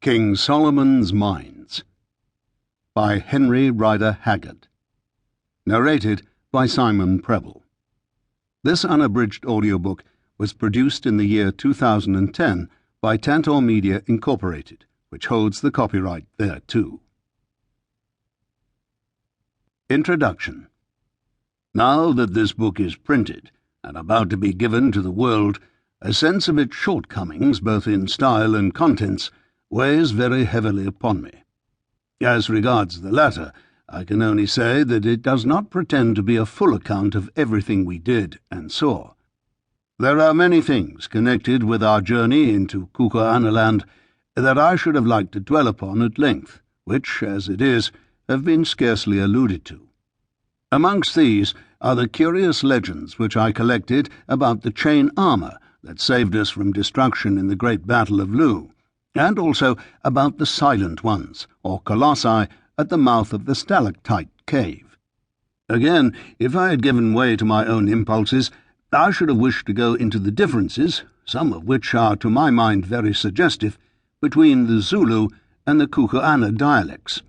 King Solomon's Mines by Rider Haggard. Narrated by Simon Preble. This unabridged audiobook was produced in the year 2010 by Tantor Media Incorporated, which holds the copyright thereto. Introduction. Now that this book is printed and about to be given to the world, a sense of its shortcomings, both in style and contents, weighs very heavily upon me. As regards the latter, I can only say that it does not pretend to be a full account of everything we did and saw. There are many things connected with our journey into Kukuanaland that I should have liked to dwell upon at length, which, as it is, have been scarcely alluded to. Amongst these are the curious legends which I collected about the chain armour that saved us from destruction in the great Battle of Lu, and also about the Silent Ones, or Colossi, at the mouth of the stalactite cave. Again, if I had given way to my own impulses, I should have wished to go into the differences, some of which are to my mind very suggestive, between the Zulu and the Kukuana dialects.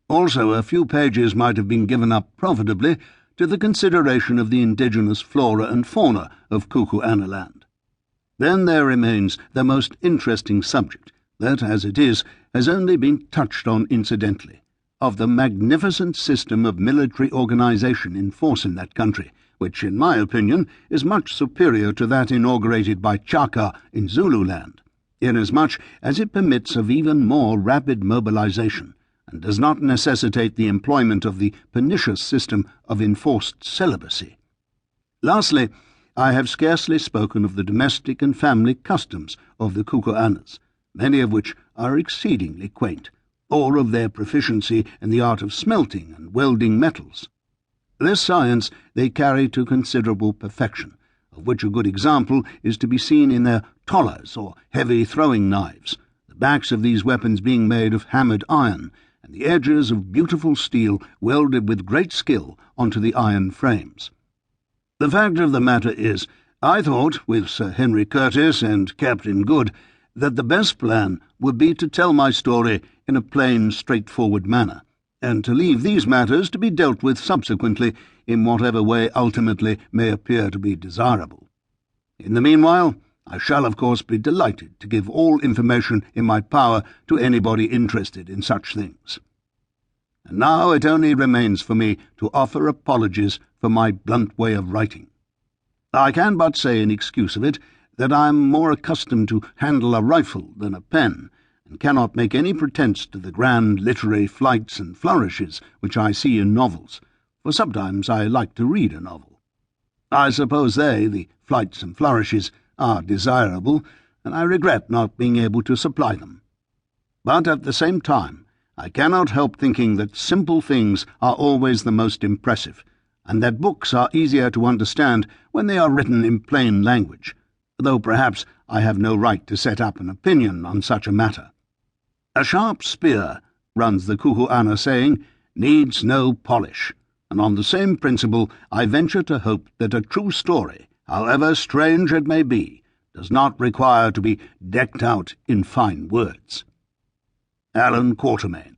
Also, a few pages might have been given up profitably to the consideration of the indigenous flora and fauna of Kukuanaland. Then there remains the most interesting subject, that, as it is, has only been touched on incidentally, of the magnificent system of military organization in force in that country, which, in my opinion, is much superior to that inaugurated by Chaka in Zululand, inasmuch as it permits of even more rapid mobilization, and does not necessitate the employment of the pernicious system of enforced celibacy. Lastly, I have scarcely spoken of the domestic and family customs of the Kukuanas, many of which are exceedingly quaint, or of their proficiency in the art of smelting and welding metals. This science they carry to considerable perfection, of which a good example is to be seen in their tolas, or heavy throwing knives, the backs of these weapons being made of hammered iron, and the edges of beautiful steel welded with great skill onto the iron frames. The fact of the matter is, I thought, with Sir Henry Curtis and Captain Good, that the best plan would be to tell my story in a plain, straightforward manner, and to leave these matters to be dealt with subsequently in whatever way ultimately may appear to be desirable. In the meanwhile, I shall of course be delighted to give all information in my power to anybody interested in such things. And now it only remains for me to offer apologies for my blunt way of writing. I can but say in excuse of it that I am more accustomed to handle a rifle than a pen, and cannot make any pretence to the grand literary flights and flourishes which I see in novels, for sometimes I like to read a novel. I suppose they, the flights and flourishes, are desirable, and I regret not being able to supply them. But at the same time, I cannot help thinking that simple things are always the most impressive, and that books are easier to understand when they are written in plain language, though perhaps I have no right to set up an opinion on such a matter. A sharp spear, runs the Kukuana saying, needs no polish, and on the same principle I venture to hope that a true story, however strange it may be, does not require to be decked out in fine words. Allan Quatermain.